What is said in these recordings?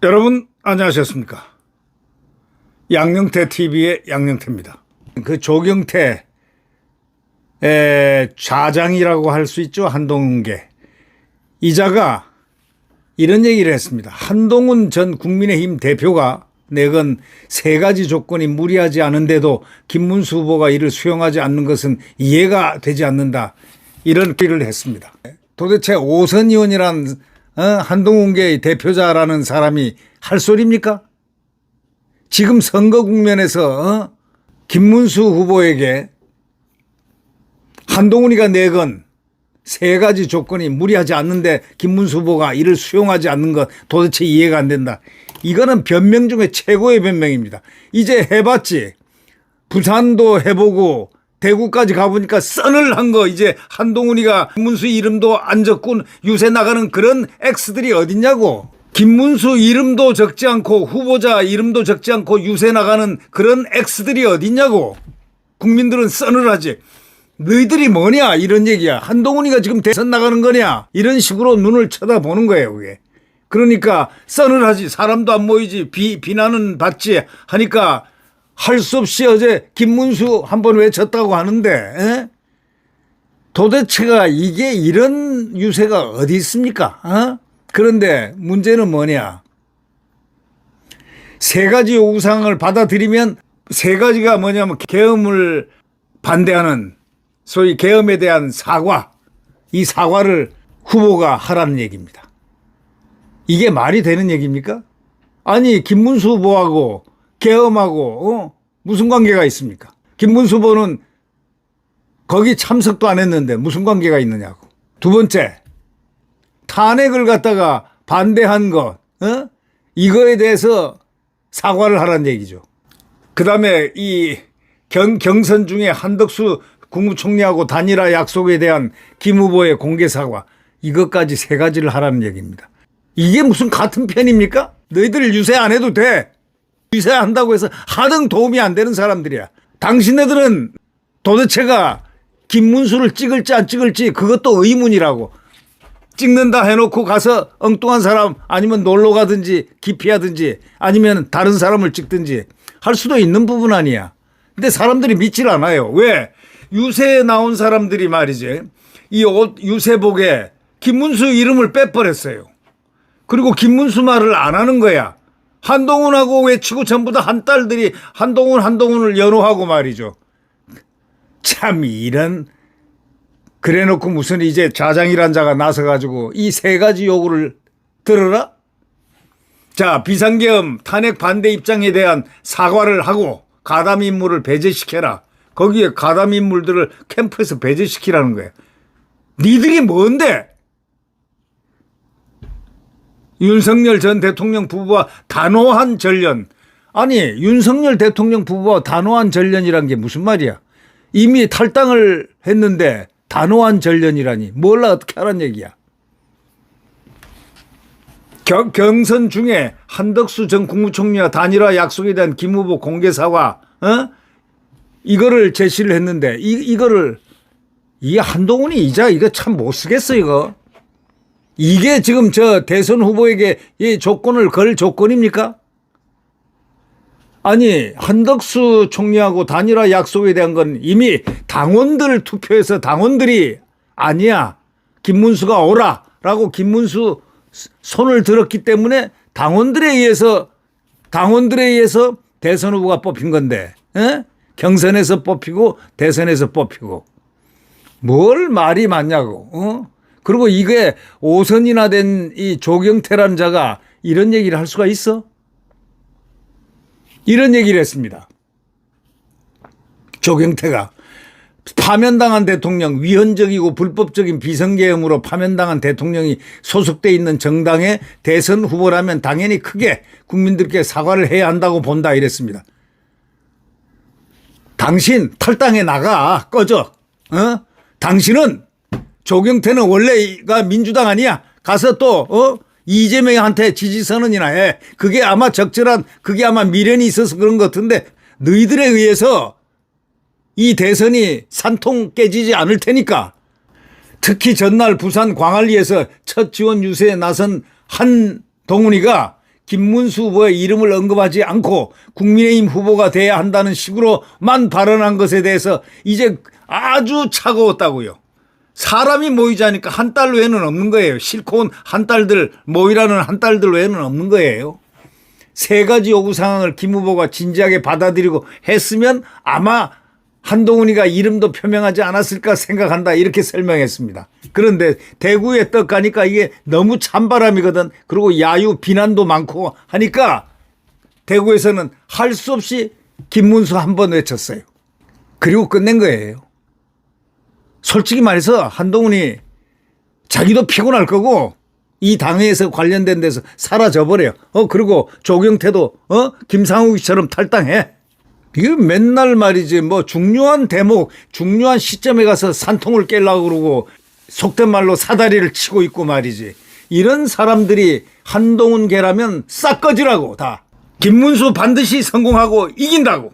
여러분 안녕하셨습니까? 양영태 TV의 양영태입니다. 그 조경태 좌장이라고 할 수 있죠. 한동훈계 이자가 이런 얘기를 했습니다. 한동훈 전 국민의힘 대표가 내건 세 가지 조건이 무리하지 않은데도 김문수 후보가 이를 수용하지 않는 것은 이해가 되지 않는다. 이런 얘기를 했습니다. 도대체 오선 의원이란 한동훈계의 대표자라는 사람이 할 소리입니까? 지금 선거 국면에서 김문수 후보에게 한동훈이가 내건 세 가지 조건이 무리하지 않는데 김문수 후보가 이를 수용하지 않는 것 도대체 이해가 안 된다. 이거는 변명 중에 최고의 변명입니다. 이제 해봤지. 부산도 해보고 대구까지 가보니까 써늘한 거 이제 한동훈이가 김문수 이름도 안 적고 유세 나가는 그런 X들이 어딨냐고. 김문수 이름도 적지 않고 후보자 이름도 적지 않고 유세 나가는 그런 X들이 어딨냐고. 국민들은 써늘하지. 너희들이 뭐냐 이런 얘기야. 한동훈이가 지금 대선 나가는 거냐 이런 식으로 눈을 쳐다보는 거예요. 그게. 그러니까 써늘하지. 사람도 안 모이지. 비난은 받지 하니까 할 수 없이 어제 김문수 한번 외쳤다고 하는데 도대체가 이게 이런 유세가 어디 있습니까? 그런데 문제는 뭐냐. 세 가지 요구사항을 받아들이면 세 가지가 뭐냐면 계엄을 반대하는 소위 계엄에 대한 사과, 이 사과를 후보가 하라는 얘기입니다. 이게 말이 되는 얘기입니까? 아니 김문수 후보하고 계엄하고 무슨 관계가 있습니까? 김문수 후보는 거기 참석도 안 했는데 무슨 관계가 있느냐고. 두 번째, 탄핵을 갖다가 반대한 것 이거에 대해서 사과를 하라는 얘기죠. 그다음에 이 경선 중에 한덕수 국무총리하고 단일화 약속에 대한 김 후보의 공개 사과, 이것까지 세 가지를 하라는 얘기입니다. 이게 무슨 같은 편입니까? 너희들 유세 안 해도 돼. 유세한다고 해서 하등 도움이 안 되는 사람들이야. 당신네들은 도대체가 김문수를 찍을지 안 찍을지 그것도 의문이라고. 찍는다 해놓고 가서 엉뚱한 사람 아니면 놀러 가든지 기피하든지 아니면 다른 사람을 찍든지 할 수도 있는 부분 아니야. 근데 사람들이 믿질 않아요. 왜? 유세에 나온 사람들이 말이지 이 옷 유세복에 김문수 이름을 빼버렸어요. 그리고 김문수 말을 안 하는 거야. 한동훈하고 외치고 전부 다 한딸들이 한동훈을 연호하고 말이죠. 참 이런. 그래놓고 무슨 이제 좌장이란 자가 나서가지고 이 세 가지 요구를 들어라? 자, 비상계엄 탄핵 반대 입장에 대한 사과를 하고 가담 인물을 배제시켜라. 거기에 가담 인물들을 캠프에서 배제시키라는 거예요. 니들이 뭔데? 윤석열 전 대통령 부부와 단호한 전련. 아니 윤석열 대통령 부부와 단호한 전련이란 게 무슨 말이야. 이미 탈당을 했는데 단호한 전련이라니 몰라 어떻게 하란 얘기야. 경선 중에 한덕수 전 국무총리와 단일화 약속에 대한 김 후보 공개 사과 이거를 제시를 했는데 이거를 이 한동훈이 이거 참 못 쓰겠어 이거. 이게 지금 저 대선 후보에게 이 조건을 걸 조건입니까? 아니 한덕수 총리하고 단일화 약속에 대한 건 이미 당원들 투표해서 당원들이 아니야 김문수가 오라라고 김문수 손을 들었기 때문에 당원들에 의해서 대선 후보가 뽑힌 건데 경선에서 뽑히고 대선에서 뽑히고 뭘 말이 많냐고. 그리고 이게 5선이나 된 이 조경태라는 자가 이런 얘기를 할 수가 있어? 이런 얘기를 했습니다. 조경태가 파면당한 대통령, 위헌적이고 불법적인 비선계엄으로 파면당한 대통령이 소속돼 있는 정당의 대선 후보라면 당연히 크게 국민들께 사과를 해야 한다고 본다 이랬습니다. 당신 탈당해 나가 꺼져. 당신은 조경태는 원래가 민주당 아니야. 가서 또 이재명한테 지지선언이나 해. 그게 아마 적절한 그게 아마 미련이 있어서 그런 것 같은데 너희들에 의해서 이 대선이 산통 깨지지 않을 테니까. 특히 전날 부산 광안리에서 첫 지원 유세에 나선 한동훈이가 김문수 후보의 이름을 언급하지 않고 국민의힘 후보가 돼야 한다는 식으로만 발언한 것에 대해서 이제 아주 차가웠다고요. 사람이 모이자니까 한 달 외에는 없는 거예요. 싫고 온 한 딸들 모이라는 한 딸들 외에는 없는 거예요. 세 가지 요구 상황을 김 후보가 진지하게 받아들이고 했으면 아마 한동훈이가 이름도 표명하지 않았을까 생각한다 이렇게 설명했습니다. 그런데 대구에 떡 가니까 이게 너무 찬바람이거든. 그리고 야유 비난도 많고 하니까 대구에서는 할 수 없이 김문수 한 번 외쳤어요. 그리고 끝낸 거예요. 솔직히 말해서 한동훈이 자기도 피곤할 거고 이 당에서 관련된 데서 사라져버려요. 그리고 조경태도 김상욱처럼 탈당해. 이게 맨날 말이지 뭐 중요한 대목 중요한 시점에 가서 산통을 깨려고 그러고 속된 말로 사다리를 치고 있고 말이지. 이런 사람들이 한동훈계라면 싹 꺼지라고 다. 김문수 반드시 성공하고 이긴다고.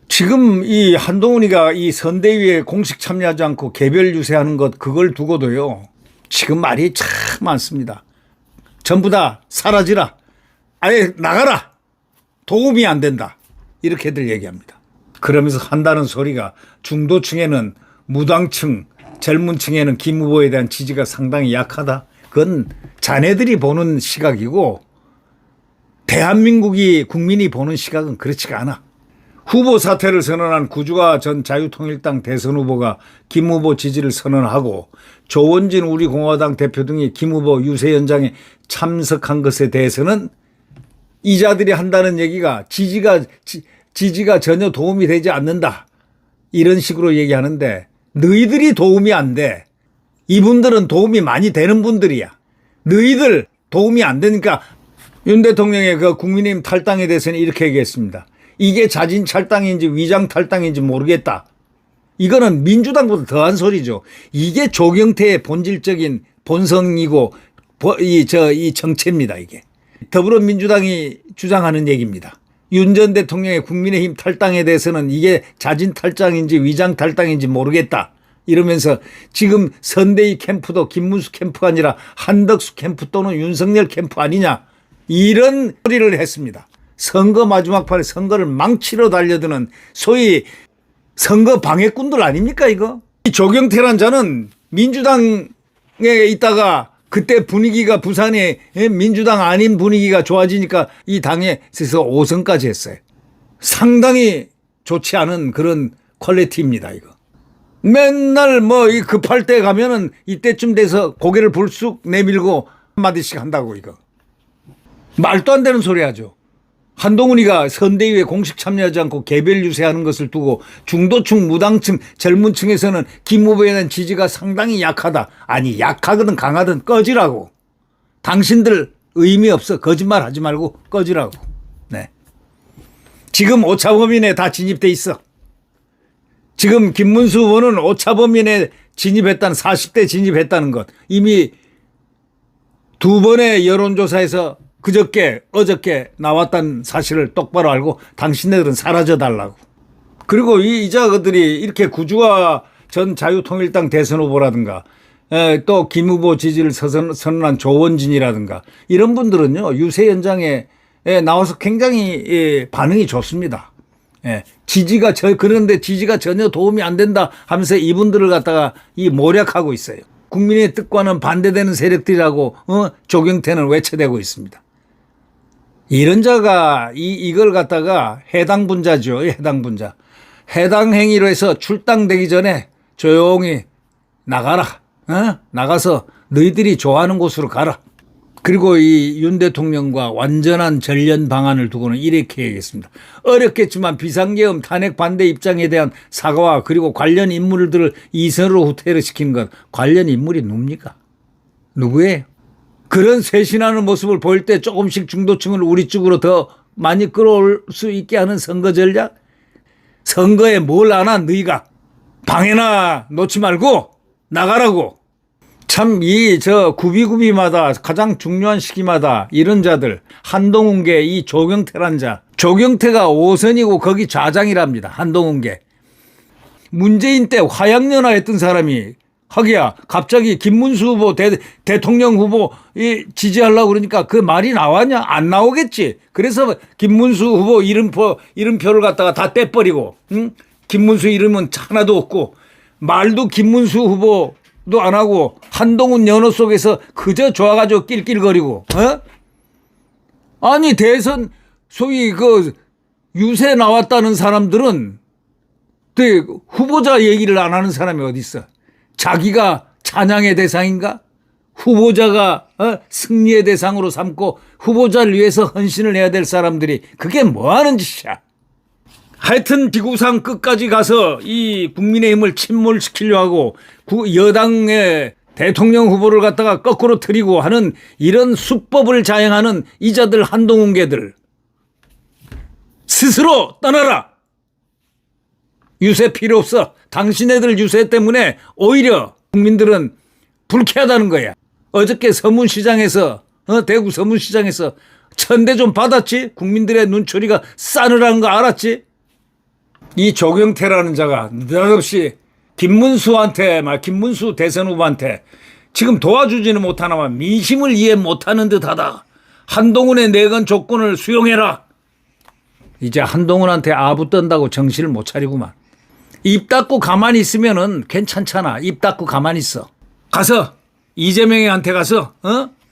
지금 이 한동훈이가 이 선대위에 공식 참여하지 않고 개별 유세하는 것 그걸 두고도요. 지금 말이 참 많습니다. 전부 다 사라지라. 아예 나가라. 도움이 안 된다. 이렇게들 얘기합니다. 그러면서 한다는 소리가 중도층에는 무당층, 젊은 층에는 김 후보에 대한 지지가 상당히 약하다. 그건 자네들이 보는 시각이고 대한민국이 국민이 보는 시각은 그렇지가 않아. 후보 사퇴를 선언한 구주화 전 자유통일당 대선 후보가 김 후보 지지를 선언하고 조원진 우리공화당 대표 등이 김 후보 유세 연장에 참석한 것에 대해서는 이자들이 한다는 얘기가 지지가 전혀 도움이 되지 않는다. 이런 식으로 얘기하는데 너희들이 도움이 안 돼. 이분들은 도움이 많이 되는 분들이야. 너희들 도움이 안 되니까 윤 대통령의 그 국민의힘 탈당에 대해서는 이렇게 얘기했습니다. 이게 자진 탈당인지 위장 탈당인지 모르겠다. 이거는 민주당보다 더한 소리죠. 이게 조경태의 본질적인 본성이고 이 정체입니다. 이게 더불어민주당이 주장하는 얘기입니다. 윤 전 대통령의 국민의힘 탈당에 대해서는 이게 자진 탈당인지 위장 탈당인지 모르겠다. 이러면서 지금 선대위 캠프도 김문수 캠프가 아니라 한덕수 캠프 또는 윤석열 캠프 아니냐. 이런 소리를 했습니다. 선거 마지막 판에 선거를 망치러 달려드는 소위 선거 방해꾼들 아닙니까 이거? 이 조경태란 자는 민주당에 있다가 그때 분위기가 부산에 민주당 아닌 분위기가 좋아지니까 이 당에서 5선까지 했어요. 상당히 좋지 않은 그런 퀄리티입니다 이거. 맨날 뭐 급할 때 가면은 이때쯤 돼서 고개를 불쑥 내밀고 한마디씩 한다고 이거. 말도 안 되는 소리 하죠. 한동훈이가 선대위에 공식 참여하지 않고 개별 유세하는 것을 두고 중도층, 무당층, 젊은 층에서는 김 후보에 대한 지지가 상당히 약하다. 아니 약하든 강하든 꺼지라고. 당신들 의미 없어. 거짓말 하지 말고 꺼지라고. 네. 지금 오차범위에 다 진입돼 있어. 지금 김문수 후보는 오차범위에 진입했다는 40대 진입했다는 것. 이미 두 번의 여론조사에서 그저께 어저께 나왔다는 사실을 똑바로 알고 당신네들은 사라져 달라고. 그리고 이 자들이 이렇게 구주화 전 자유통일당 대선 후보라든가 또 김 후보 지지를 선언한 조원진이라든가 이런 분들은요 유세 연장에 나와서 굉장히 반응이 좋습니다. 지지가 그런데 지지가 전혀 도움이 안 된다 하면서 이분들을 갖다가 모략하고 있어요. 국민의 뜻과는 반대되는 세력들이라고 조경태는 외쳐대고 있습니다. 이런 자가 이걸 갖다가 해당 분자죠. 해당 분자. 해당 행위로 해서 출당되기 전에 조용히 나가라. 나가서 너희들이 좋아하는 곳으로 가라. 그리고 이 윤 대통령과 완전한 전련 방안을 두고는 이렇게 얘기했습니다. 어렵겠지만 비상계엄 탄핵 반대 입장에 대한 사과와 그리고 관련 인물들을 이선으로 후퇴를 시키는 것. 관련 인물이 누굽니까? 누구예요? 그런 쇄신하는 모습을 보일 때 조금씩 중도층을 우리 쪽으로 더 많이 끌어올 수 있게 하는 선거 전략? 선거에 뭘 아나 너희가 방해나 놓지 말고 나가라고. 참 구비구비마다 가장 중요한 시기마다 이런 자들 한동훈계 이 조경태란 자. 조경태가 5선이고 거기 좌장이랍니다. 한동훈계. 문재인 때 화양연화 했던 사람이 하기야 갑자기 김문수 후보 대통령 후보 지지하려고 그러니까 그 말이 나왔냐? 안 나오겠지. 그래서 김문수 후보 이름표를 갖다가 다 떼버리고, 응? 김문수 이름은 하나도 없고, 말도 김문수 후보도 안 하고, 한동훈 연호 속에서 그저 좋아가지고 낄낄거리고, 어? 아니, 대선 소위 그 유세 나왔다는 사람들은 후보자 얘기를 안 하는 사람이 어디 있어? 자기가 찬양의 대상인가? 후보자가 승리의 대상으로 삼고 후보자를 위해서 헌신을 해야 될 사람들이 그게 뭐 하는 짓이야? 하여튼 지구상 끝까지 가서 이 국민의힘을 침몰시키려 하고 여당의 대통령 후보를 갖다가 거꾸로 틀이고 하는 이런 수법을 자행하는 이자들 한동훈계들 스스로 떠나라. 유세 필요 없어. 당신네들 유세 때문에 오히려 국민들은 불쾌하다는 거야. 어저께 서문시장에서 대구 서문시장에서 천대 좀 받았지? 국민들의 눈초리가 싸늘한 거 알았지? 이 조경태라는 자가 느닷없이 김문수 대선 후보한테 지금 도와주지는 못하나만 민심을 이해 못하는 듯하다. 한동훈의 내건 조건을 수용해라. 이제 한동훈한테 아부 떤다고 정신을 못 차리구만. 입 닫고 가만히 있으면은 괜찮잖아. 입 닫고 가만히 있어. 가서 이재명한테 가서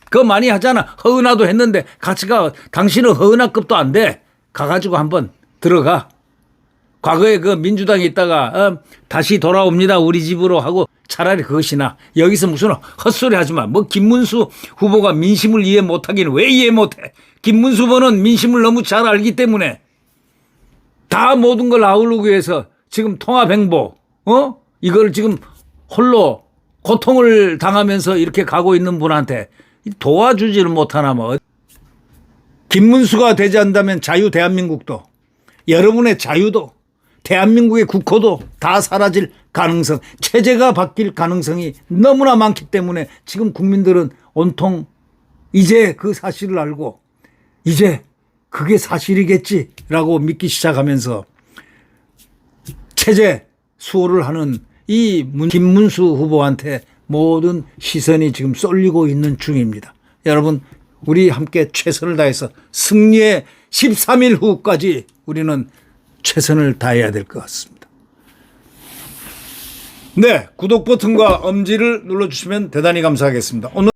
그거 많이 하잖아. 허은하도 했는데 같이 가. 당신은 허은하급도 안 돼. 가가지고 한번 들어가. 과거에 그 민주당에 있다가 다시 돌아옵니다. 우리 집으로 하고 차라리 그것이나. 여기서 무슨 헛소리 하지 마. 뭐 김문수 후보가 민심을 이해 못하기는 왜 이해 못해. 김문수 후보는 민심을 너무 잘 알기 때문에 다 모든 걸 아우르기 위해서 지금 통합행보, 이걸 지금 홀로 고통을 당하면서 이렇게 가고 있는 분한테 도와주지를 못하나 뭐. 김문수가 되지 않는다면 자유 대한민국도, 여러분의 자유도, 대한민국의 국호도 다 사라질 가능성, 체제가 바뀔 가능성이 너무나 많기 때문에 지금 국민들은 온통 이제 그 사실을 알고 이제 그게 사실이겠지라고 믿기 시작하면서 체제 수호를 하는 이 김문수 후보한테 모든 시선이 지금 쏠리고 있는 중입니다. 여러분, 우리 함께 최선을 다해서 승리의 13일 후까지 우리는 최선을 다해야 될 것 같습니다. 네, 구독 버튼과 엄지를 눌러주시면 대단히 감사하겠습니다. 오늘